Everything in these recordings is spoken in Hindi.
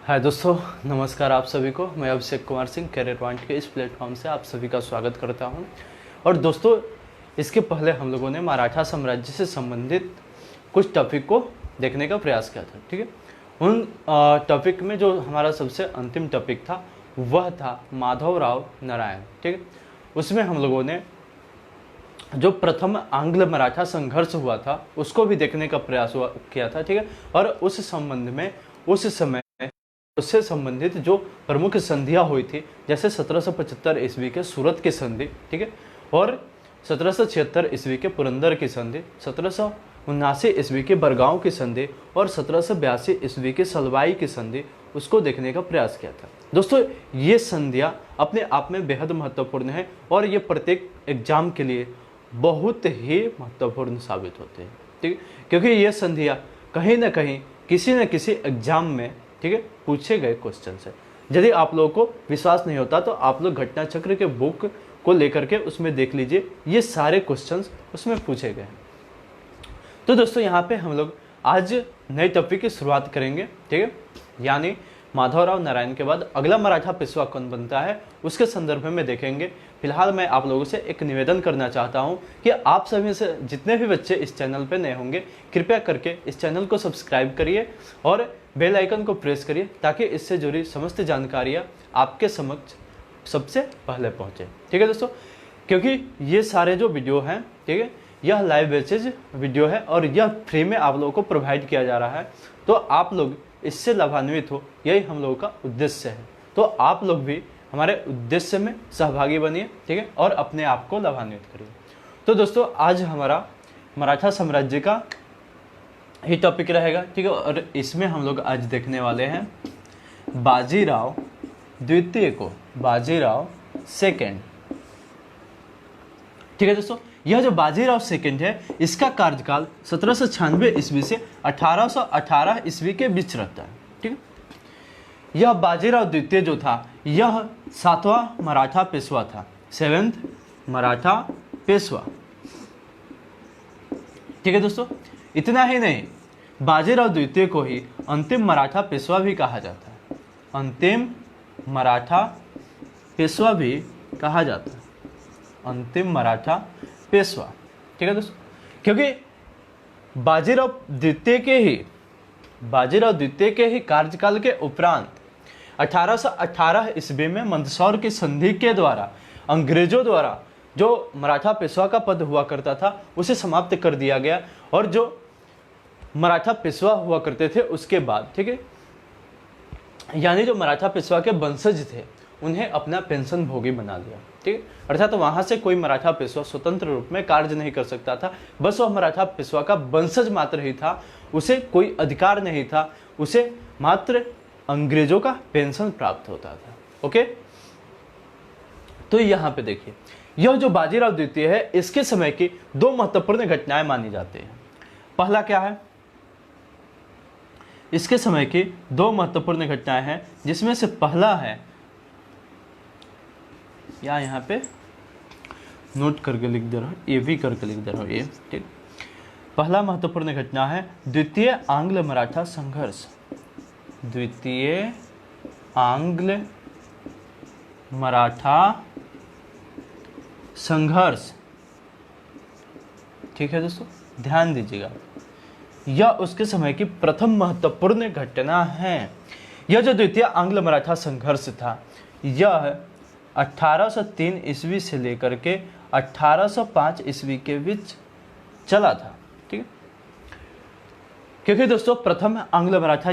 हाय दोस्तों, नमस्कार आप सभी को। मैं अभिषेक कुमार सिंह कैरियर पॉइंट के इस प्लेटफॉर्म से आप सभी का स्वागत करता हूं। और दोस्तों, इसके पहले हम लोगों ने मराठा साम्राज्य से संबंधित कुछ टॉपिक को देखने का प्रयास किया था। ठीक है, उन टॉपिक में जो हमारा सबसे अंतिम टॉपिक था वह था माधवराव नारायण। ठीक है, उसमें हम लोगों ने जो प्रथम आंग्ल मराठा संघर्ष हुआ था उसको भी देखने का प्रयास किया था। ठीक है, और उस संबंध में उस समय उससे संबंधित जो प्रमुख संधियां हुई थी, जैसे 1775 ईस्वी के सूरत की संधि, ठीक है, और 1776 ईस्वी के पुरंदर की संधि, 1779 ईस्वी के बरगांव की संधि और 1782 ईस्वी के सलवाई की संधि, उसको देखने का प्रयास किया था। दोस्तों, ये संधियां अपने आप में बेहद महत्वपूर्ण है और ये प्रत्येक एग्जाम के लिए बहुत ही महत्वपूर्ण साबित होते हैं। ठीक है, क्योंकि ये संधियां कहीं ना कहीं किसी न किसी एग्जाम में, ठीक है, पूछे गए क्वेश्चन है। यदि आप लोगों को विश्वास नहीं होता तो आप लोग घटना चक्र के बुक को लेकर के उसमें देख लीजिए, ये सारे क्वेश्चंस उसमें पूछे गए हैं। तो दोस्तों, यहाँ पे हम लोग आज नए टॉपिक की शुरुआत करेंगे। ठीक है, यानी माधवराव नारायण के बाद अगला मराठा पेशवा कौन बनता है उसके संदर्भ में देखेंगे। फिलहाल मैं आप लोगों से एक निवेदन करना चाहता हूं कि आप सभी से जितने भी बच्चे इस चैनल पर नए होंगे, कृपया करके इस चैनल को सब्सक्राइब करिए और बेल आइकन को प्रेस करिए ताकि इससे जुड़ी समस्त जानकारियां आपके समक्ष सबसे पहले पहुंचे। ठीक है दोस्तों, क्योंकि ये सारे जो वीडियो हैं, ठीक है, यह लाइव बैचेज वीडियो है और यह फ्री में आप लोगों को प्रोवाइड किया जा रहा है, तो आप लोग इससे लाभान्वित हो, यही हम लोगों का उद्देश्य है। तो आप लोग भी हमारे उद्देश्य में सहभागी बनिए, ठीक है, और अपने आप को लाभान्वित करिए। तो दोस्तों, आज हमारा मराठा साम्राज्य का ही टॉपिक रहेगा। ठीक है, और इसमें हम लोग आज देखने वाले हैं बाजीराव द्वितीय को, बाजीराव सेकेंड। ठीक है दोस्तों, यह जो बाजीराव सेकेंड है, इसका कार्यकाल 1796 ईस्वी से 1818 ईस्वी के बीच रहता है। ठीक है, यह बाजीराव द्वितीय जो था यह 7वां मराठा पेशवा था, 7th मराठा पेशवा। ठीक है दोस्तों, इतना ही नहीं, बाजीराव द्वितीय को ही अंतिम मराठा पेशवा भी कहा जाता है, अंतिम मराठा पेशवा भी कहा जाता है, अंतिम मराठा पेशवा। ठीक है दोस्तों, क्योंकि बाजीराव द्वितीय के ही कार्यकाल के उपरांत 1818 ईस्वी में मंदसौर की संधि के द्वारा अंग्रेजों द्वारा जो मराठा पेशवा का पद हुआ करता था उसे समाप्त कर दिया गया, और जो मराठा पेशवा हुआ करते थे उसके बाद, ठीक है, यानी जो मराठा पेशवा के वंशज थे उन्हें अपना पेंशन भोगी बना दिया। ठीक है, अर्थात वहां से कोई मराठा पेशवा स्वतंत्र रूप में कार्य नहीं कर सकता था, बस वह मराठा पेशवा का वंशज मात्र ही था, उसे कोई अधिकार नहीं था, उसे मात्र अंग्रेजों का पेंशन प्राप्त होता था। ओके, तो यहाँ पे देखिए, यह जो बाजीराव द्वितीय है, इसके समय की दो महत्वपूर्ण घटनाएं मानी जाती हैं। पहला क्या है, इसके समय की दो महत्वपूर्ण घटनाएं हैं, जिसमें से पहला है, या यहाँ पे नोट करके लिख दे रहा हूँ, ये भी करके लिख दे रहा हूँ, ये ठीक। पहला महत्वपूर्ण घटना है द्वितीय आंग्ल मराठा संघर्ष, द्वितीय आंग्ल मराठा संघर्ष। ठीक है दोस्तों, ध्यान दीजिएगा, यह उसके समय की प्रथम महत्वपूर्ण घटना है। यह जो द्वितीय आंग्ल मराठा संघर्ष था, यह 1803 ईस्वी से लेकर के 1805 ईस्वी के बीच चला था। ठीक है, क्योंकि दोस्तों प्रथम आंग्ल मराठा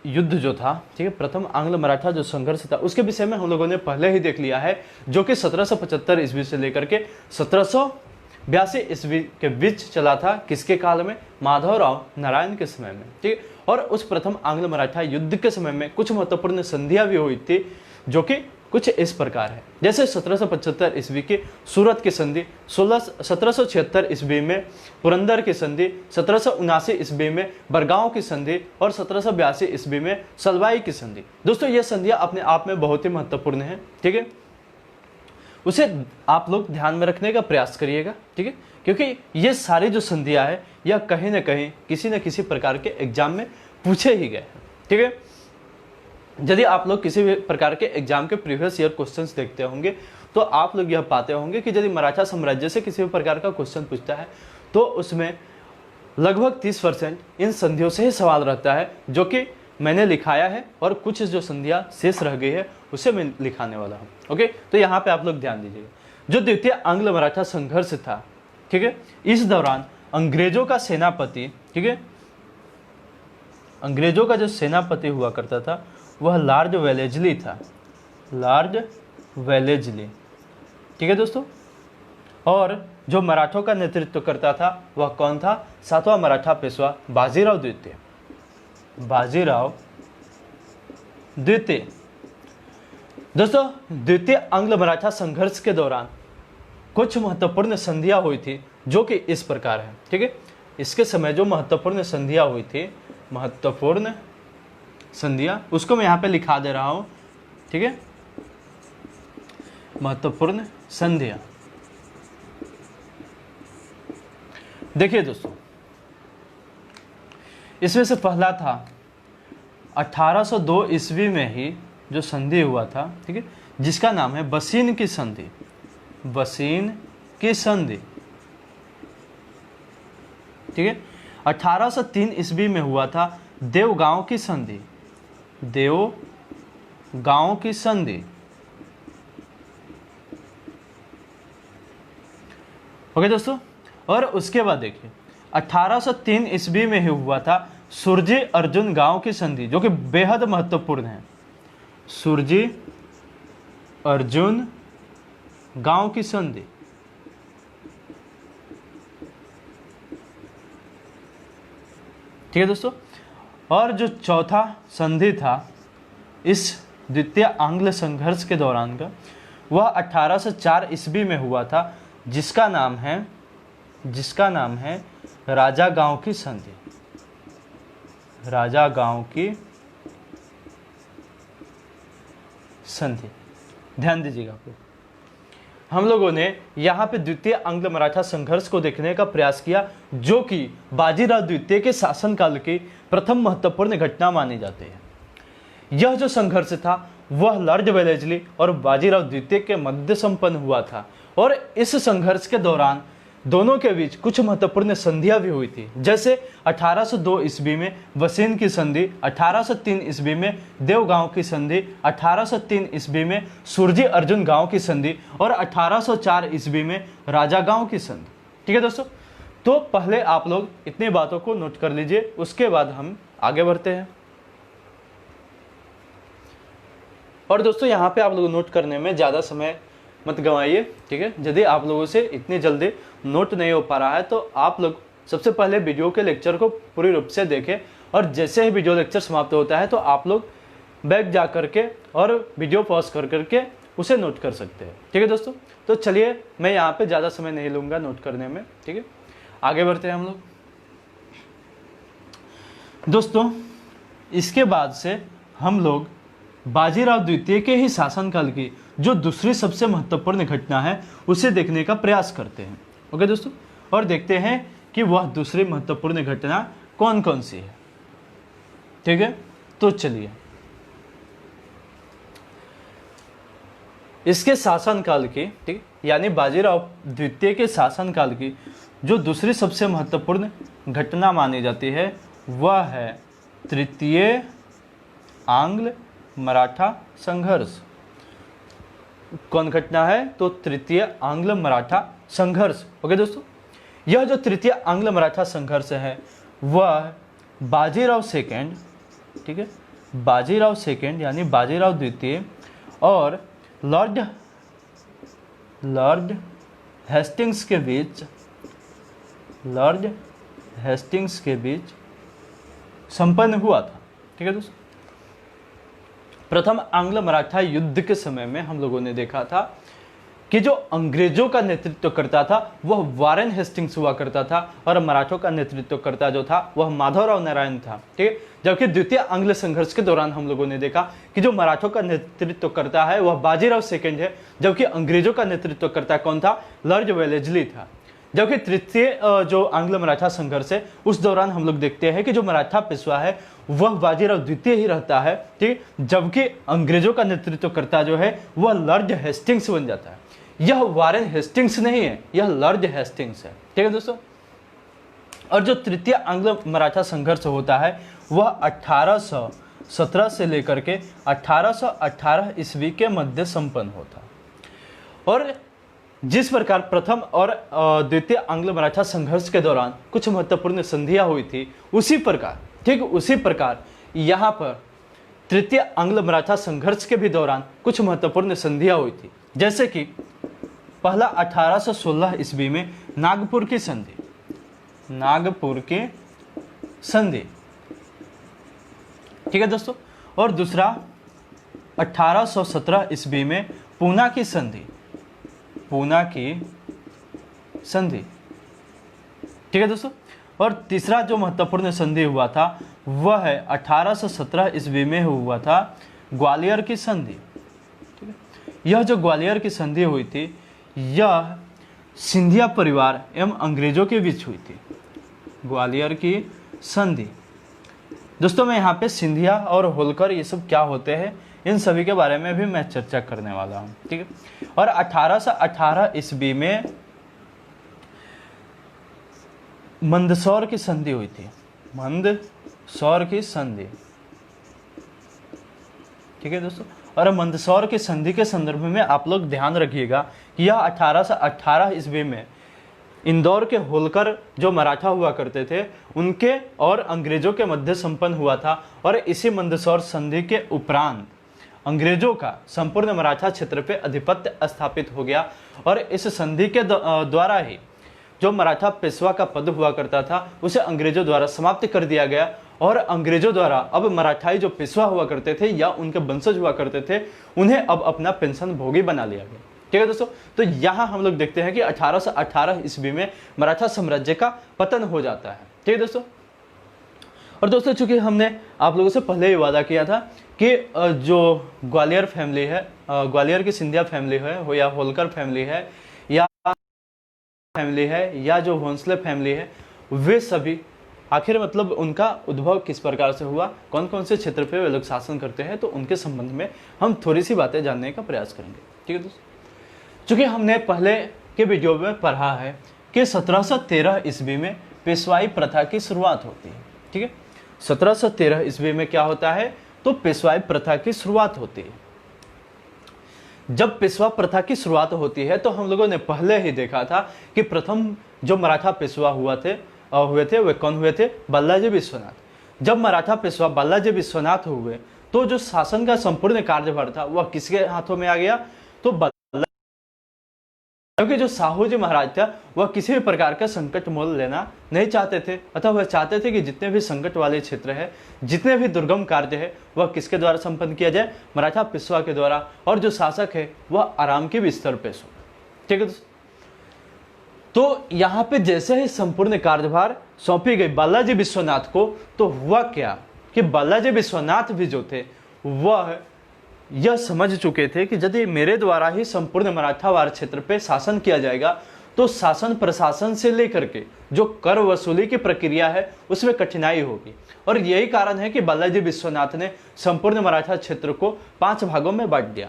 युद्ध जो था, ठीक है, प्रथम आंग्ल मराठा जो संघर्ष था उसके विषय में हम लोगों ने पहले ही देख लिया है, जो कि 1775 ईस्वी से लेकर के 1782 ईस्वी के बीच चला था। किसके काल में? माधवराव नारायण के समय में। ठीक है, और उस प्रथम आंग्ल मराठा युद्ध के समय में कुछ महत्वपूर्ण संधियां भी हुई थी, जो कि कुछ इस प्रकार है। जैसे 1775 ईस्वी की सूरत की संधि, 1776 ईस्वी में पुरंदर की संधि, 1779 ईस्वी में बरगांव की संधि और 1782 ईस्वी में सलवाई की संधि। दोस्तों, ये संधियां अपने आप में बहुत ही महत्वपूर्ण है। ठीक है, उसे आप लोग ध्यान में रखने का प्रयास करिएगा। ठीक है, क्योंकि ये सारी जो संधियां है यह कहीं ना कहीं किसी न किसी प्रकार के एग्जाम में पूछे ही गए हैं। ठीक है, यदि आप लोग किसी भी प्रकार के एग्जाम के प्रीवियस ईयर क्वेश्चंस देखते होंगे तो आप लोग यह पाते होंगे कि यदि मराठा साम्राज्य से किसी भी प्रकार का क्वेश्चन पूछता है तो उसमें लगभग 30% इन संधियों से ही सवाल रहता है, जो कि मैंने लिखाया है, और कुछ जो संधियां शेष रह गई है उसे मैं लिखाने वाला हूँ। ओके, तो यहाँ पे आप लोग ध्यान दीजिएगा। जो द्वितीय आंग्ल मराठा संघर्ष था, ठीक है, इस दौरान अंग्रेजों का सेनापति, ठीक है, अंग्रेजों का जो सेनापति हुआ करता था वह लॉर्ड वेलेस्ली था, लॉर्ड वेलेस्ली, ठीक है दोस्तों। और जो मराठों का नेतृत्व करता था वह कौन था? 7वां मराठा पेशवा बाजीराव द्वितीय, बाजीराव द्वितीय। दोस्तों, द्वितीय आंग्ल मराठा संघर्ष के दौरान कुछ महत्वपूर्ण संधियां हुई थी जो कि इस प्रकार है, ठीक है। इसके समय जो महत्वपूर्ण संधियां हुई थी, महत्वपूर्ण संधियां, उसको मैं यहां पे लिखा दे रहा हूं, ठीक है। महत्वपूर्ण संधियां, देखिए दोस्तों, इसमें से पहला था 1802 ईस्वी में ही जो संधि हुआ था, ठीक है, जिसका नाम है बसीन की संधि, बसीन की संधि, ठीक है। 1803 ईस्वी में हुआ था देवगांव की संधि, देवगांव की संधि। ओके दोस्तों, और उसके बाद देखिए 1803 ईस्वी में ही हुआ था सुरजी अर्जुन गांव की संधि, जो कि बेहद महत्वपूर्ण है, सुरजी अर्जुन गांव की संधि, ठीक है दोस्तों। और जो चौथा संधि था इस द्वितीय आंग्ल संघर्ष के दौरान का, वह 1804 ईस्वी में हुआ था, जिसका नाम है राजा गांव की संधि, राजा गांव की संधि। ध्यान दीजिएगा आप लोग, हम लोगों ने यहाँ पे द्वितीय आंग्ल मराठा संघर्ष को देखने का प्रयास किया, जो कि बाजीराव द्वितीय के शासनकाल की प्रथम महत्वपूर्ण घटना मानी जाती है। यह जो संघर्ष था वह लॉर्ड वेलेस्ली और बाजीराव द्वितीय के मध्य संपन्न हुआ था, और इस संघर्ष के दौरान दोनों के बीच कुछ महत्वपूर्ण संधियां भी हुई थी, जैसे 1802 ईस्वी में बसीन की संधि, 1803 ईस्वी में देवगांव की संधि, 1803 ईस्वी में सुरजी अर्जुन गांव की संधि, और 1804 ईस्वी में राजा गांव की संधि, ठीक है दोस्तों। तो पहले आप लोग इतनी बातों को नोट कर लीजिए, उसके बाद हम आगे बढ़ते हैं। और दोस्तों, यहाँ पे आप लोग नोट करने में ज़्यादा समय मत गंवाइए, ठीक है। यदि आप लोगों से इतनी जल्दी नोट नहीं हो पा रहा है तो आप लोग सबसे पहले वीडियो के लेक्चर को पूरी रूप से देखें, और जैसे ही वीडियो लेक्चर समाप्त होता है तो आप लोग बैक जा करके और वीडियो पॉज कर करके उसे नोट कर सकते हैं, ठीक है दोस्तों। तो चलिए, मैं यहाँ पे ज़्यादा समय नहीं लूँगा नोट करने में, ठीक है। आगे बढ़ते हैं हम लोग। दोस्तों, इसके बाद से हम लोग बाजीराव द्वितीय के ही शासनकाल की जो दूसरी सबसे महत्वपूर्ण घटना है उसे देखने का प्रयास करते हैं। ओके दोस्तों, और देखते हैं कि वह दूसरी महत्वपूर्ण घटना कौन कौन सी है, ठीक है। तो चलिए, इसके शासनकाल की, ठीक, यानी बाजीराव द्वितीय के शासनकाल की जो दूसरी सबसे महत्वपूर्ण घटना मानी जाती है वह है तृतीय आंग्ल मराठा संघर्ष। कौन घटना है? तो तृतीय आंग्ल मराठा संघर्ष। ओके दोस्तों, यह जो तृतीय आंग्ल मराठा संघर्ष है वह बाजीराव सेकेंड, ठीक है, बाजीराव सेकेंड यानी बाजीराव द्वितीय और लॉर्ड हेस्टिंग्स के बीच, लॉर्ड हेस्टिंग्स के बीच संपन्न हुआ था, ठीक है दोस्तों। प्रथम आंग्ल मराठा युद्ध के समय में हम लोगों ने देखा था कि जो अंग्रेजों का नेतृत्व करता था वह वारेन हेस्टिंग्स हुआ करता था और मराठों का नेतृत्व करता जो था वह माधवराव नारायण था, ठीक है। जबकि द्वितीय आंग्ल संघर्ष के दौरान हम लोगों ने देखा कि जो मराठों का नेतृत्व करता है वह बाजीराव सेकेंड है, जबकि अंग्रेजों का नेतृत्व करता कौन था? लॉर्ड वेलेस्ली था। जबकि तृतीय जो आंग्ल मराठा संघर्ष है उस दौरान हम लोग देखते हैं कि जो मराठा पेशवा है वह बाजीराव द्वितीय ही रहता है, ठीक, जबकि अंग्रेजों का नेतृत्व करता जो है वह लॉर्ड हेस्टिंग्स बन जाता है। यह वारेन हेस्टिंग्स नहीं है, यह लॉर्ड हेस्टिंग्स है, ठीक है दोस्तों। और जो तृतीय आंग्ल मराठा संघर्ष होता है वह 1817 से लेकर के 1818 ईस्वी के मध्य संपन्न होता। और जिस प्रकार प्रथम और द्वितीय आंग्ल मराठा संघर्ष के दौरान कुछ महत्वपूर्ण संधियां हुई थी, उसी प्रकार, ठीक, उसी प्रकार यहाँ पर तृतीय आंग्ल मराठा संघर्ष के भी दौरान कुछ महत्वपूर्ण संधियां हुई थी। जैसे कि पहला 1816 ईस्वी में नागपुर की संधि, नागपुर की संधि, ठीक है दोस्तों। और दूसरा 1817 ईस्वी में पूना की संधि, पूना की संधि, ठीक है दोस्तों। और तीसरा जो महत्वपूर्ण संधि हुआ था वह है 1817 ईस्वी में हुआ था ग्वालियर की संधि, ठीक है। यह जो ग्वालियर की संधि हुई थी यह सिंधिया परिवार एवं अंग्रेजों के बीच हुई थी, ग्वालियर की संधि। दोस्तों मैं यहाँ पे सिंधिया और होलकर ये सब क्या होते हैं इन सभी के बारे में भी मैं चर्चा करने वाला हूँ, ठीक है। और 1818 ईस्वी में मंदसौर की संधि हुई थी, मंदसौर की संधि, ठीक है दोस्तों। और मंदसौर की संधि के संदर्भ में आप लोग ध्यान रखिएगा कि यह 1818 ईस्वी में इंदौर के होलकर जो मराठा हुआ करते थे उनके और अंग्रेजों के मध्य संपन्न हुआ था। और इसी मंदसौर संधि के उपरांत अंग्रेजों का संपूर्ण मराठा क्षेत्र पे आधिपत्य स्थापित हो गया। और इस संधि के द्वारा ही जो मराठा पेशवा का पद हुआ करता था उसे अंग्रेजों द्वारा समाप्त कर दिया गया। और अंग्रेजों द्वारा अब मराठाई जो पेशवा हुआ करते थे या उनके वंशज हुआ करते थे उन्हें अब अपना पेंशन भोगी बना लिया गया, ठीक है दोस्तों। तो यहाँ हम लोग देखते हैं कि 1818 ईस्वी में मराठा साम्राज्य का पतन हो जाता है, ठीक है दोस्तों। और दोस्तों चूंकि हमने आप लोगों से पहले ही वादा किया था कि जो ग्वालियर फैमिली है, ग्वालियर की सिंधिया फैमिली है हो या होलकर फैमिली है या फैमिली है या जो भोंसले फैमिली है, वे सभी आखिर मतलब उनका उद्भव किस प्रकार से हुआ, कौन कौन से क्षेत्र पे वे लोग शासन करते हैं, तो उनके संबंध में हम थोड़ी सी बातें जानने का प्रयास करेंगे, ठीक है दोस्तों। चूँकि हमने पहले के वीडियो में पढ़ा है कि 1713 ईस्वी में पेशवाई प्रथा की शुरुआत होती है, ठीक है। 1713 ईस्वी में क्या होता है, तो पेशवाई प्रथा की शुरुआत होती है। जब पेशवा प्रथा की शुरुआत होती है तो हम लोगों ने पहले ही देखा था कि प्रथम जो मराठा पेशवा हुए थे वे कौन हुए थे, बालाजी विश्वनाथ। जब मराठा पेशवा बालाजी विश्वनाथ हुए तो जो शासन का संपूर्ण कार्यभार था वह किसके हाथों में आ गया, तो क्योंकि जो साहू जी महाराज था वह किसी भी प्रकार का संकट मोल लेना नहीं चाहते थे, अतः वह चाहते थे कि जितने भी संकट वाले क्षेत्र है, जितने भी दुर्गम कार्य है वह किसके द्वारा संपन्न किया जाए, मराठा पेशवा के द्वारा। और जो शासक है वह आराम के बिस्तर पे सो, ठीक है। तो यहाँ पे जैसे ही संपूर्ण कार्यभार सौंपी गई बालाजी विश्वनाथ को, तो हुआ क्या कि बालाजी विश्वनाथ भी जो थे वह यह समझ चुके थे कि यदि मेरे द्वारा ही संपूर्ण मराठावार क्षेत्र पे शासन किया जाएगा तो शासन प्रशासन से लेकर के जो कर वसूली की प्रक्रिया है उसमें कठिनाई होगी। और यही कारण है कि बालाजी विश्वनाथ ने संपूर्ण मराठा क्षेत्र को 5 भागों में बांट दिया।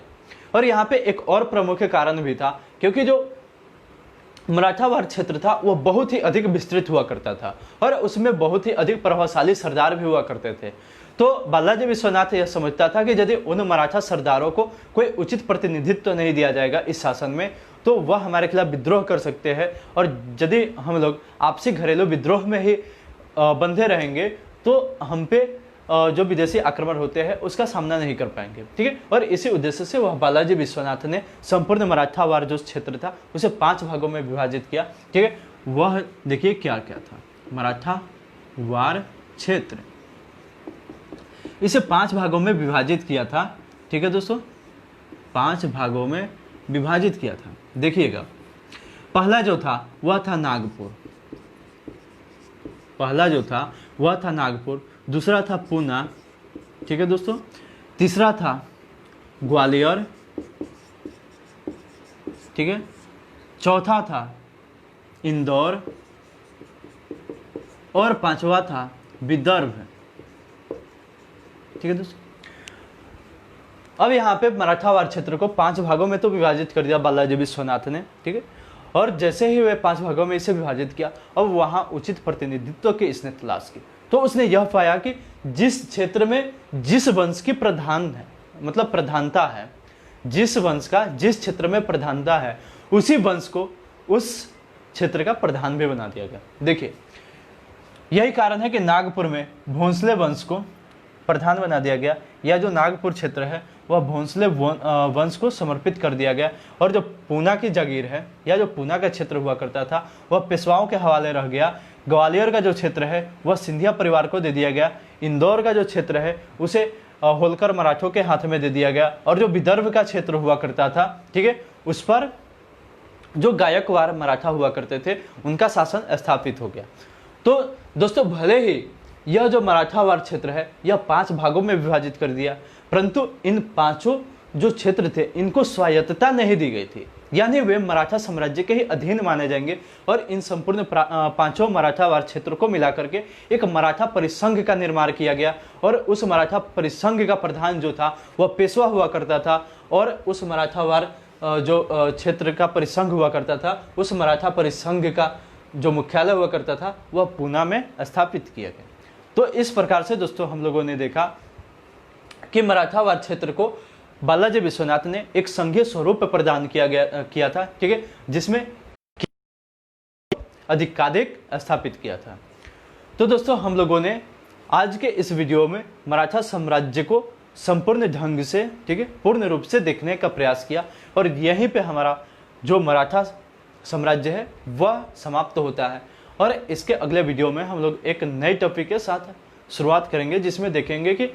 और यहाँ पे एक और प्रमुख कारण भी था, क्योंकि जो मराठावार क्षेत्र था वह बहुत ही अधिक विस्तृत हुआ करता था और उसमें बहुत ही अधिक प्रभावशाली सरदार भी हुआ करते थे। तो बालाजी विश्वनाथ यह समझता था कि यदि उन मराठा सरदारों को कोई उचित प्रतिनिधित्व नहीं दिया जाएगा इस शासन में तो वह हमारे खिलाफ विद्रोह कर सकते हैं। और यदि हम लोग आपसी घरेलू विद्रोह में ही बंधे रहेंगे तो हम पे जो विदेशी आक्रमण होते हैं उसका सामना नहीं कर पाएंगे, ठीक है। और इसी उद्देश्य से वह बालाजी विश्वनाथ ने संपूर्ण मराठावार जो क्षेत्र था उसे 5 भागों में विभाजित किया, ठीक है। वह देखिए क्या क्या था, मराठावार क्षेत्र, इसे 5 भागों में विभाजित किया था, ठीक है दोस्तों, 5 भागों में विभाजित किया था। देखिएगा, पहला जो था वह था नागपुर, पहला जो था वह था नागपुर, दूसरा था पूना, ठीक है दोस्तों, तीसरा था ग्वालियर, ठीक है, चौथा था इंदौर और पांचवा था विदर्भ। ठीक है दोस्तों, अब यहाँ पे मराठावार क्षेत्र को 5 भागों में तो विभाजित कर दिया बालाजी विश्वनाथ ने। ठीक है, और जैसे ही वे 5 भागों में इसे विभाजित किया, अब वहाँ उचित प्रतिनिधित्व की इसने तलाश की। तो उसने यह पाया कि जिस क्षेत्र में जिस वंश की प्रधान है, मतलब प्रधानता है, जिस वंश का जिस क्षेत्र में प्रधानता है, उसी वंश को उस क्षेत्र का प्रधान भी बना दिया गया। देखिए, यही कारण है कि नागपुर में भोंसले वंश को प्रधान बना दिया गया। यह जो नागपुर क्षेत्र है वह भोंसले वंश को समर्पित कर दिया गया, और जो पूना की जागीर है या जो पूना का क्षेत्र हुआ करता था वह पेशवाओं के हवाले रह गया। ग्वालियर का जो क्षेत्र है वह सिंधिया परिवार को दे दिया गया। इंदौर का जो क्षेत्र है उसे होलकर मराठों के हाथ में दे दिया गया, और जो विदर्भ का क्षेत्र हुआ करता था, ठीक है, उस पर जो गायकवाड़ मराठा हुआ करते थे उनका शासन स्थापित हो गया। तो दोस्तों, भले ही यह जो मराठावाड़ क्षेत्र है यह 5 भागों में विभाजित कर दिया, परंतु इन 5 जो क्षेत्र थे इनको स्वायत्तता नहीं दी गई थी, यानी वे मराठा साम्राज्य के ही अधीन माने जाएंगे। और इन संपूर्ण 5 मराठावाड़ क्षेत्रों को मिलाकर के एक मराठा परिसंघ का निर्माण किया गया, और उस मराठा परिसंघ का प्रधान जो था वह पेशवा हुआ करता था, और उस मराठावाड़ जो क्षेत्र का परिसंघ हुआ करता था, उस मराठा परिसंघ का जो मुख्यालय हुआ करता था वह पूना में स्थापित किया गया। तो इस प्रकार से दोस्तों हम लोगों ने देखा कि मराठावाड़ क्षेत्र को बालाजी विश्वनाथ ने एक संघीय स्वरूप प्रदान किया था, ठीक है, जिसमें अधिकाधिक स्थापित किया था। तो दोस्तों, हम लोगों ने आज के इस वीडियो में मराठा साम्राज्य को संपूर्ण ढंग से, ठीक है, पूर्ण रूप से देखने का प्रयास किया, और यहीं पे हमारा जो मराठा साम्राज्य है वह समाप्त होता है। और इसके अगले वीडियो में हम लोग एक नए टॉपिक के साथ शुरुआत करेंगे, जिसमें देखेंगे कि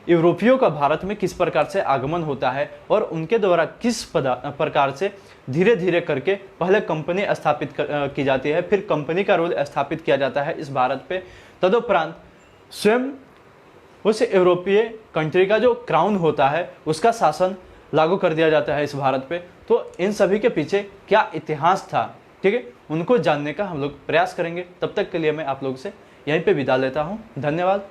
यूरोपियों का भारत में किस प्रकार से आगमन होता है, और उनके द्वारा किस प्रकार से धीरे धीरे करके पहले कंपनी स्थापित की जाती है, फिर कंपनी का रोल स्थापित किया जाता है इस भारत पे। तदुपरांत स्वयं उस यूरोपीय कंट्री का जो क्राउन होता है उसका शासन लागू कर दिया जाता है इस भारत पे। तो इन सभी के पीछे क्या इतिहास था, ठीक है, उनको जानने का हम लोग प्रयास करेंगे। तब तक के लिए मैं आप लोग से यहीं पे विदा लेता हूँ। धन्यवाद।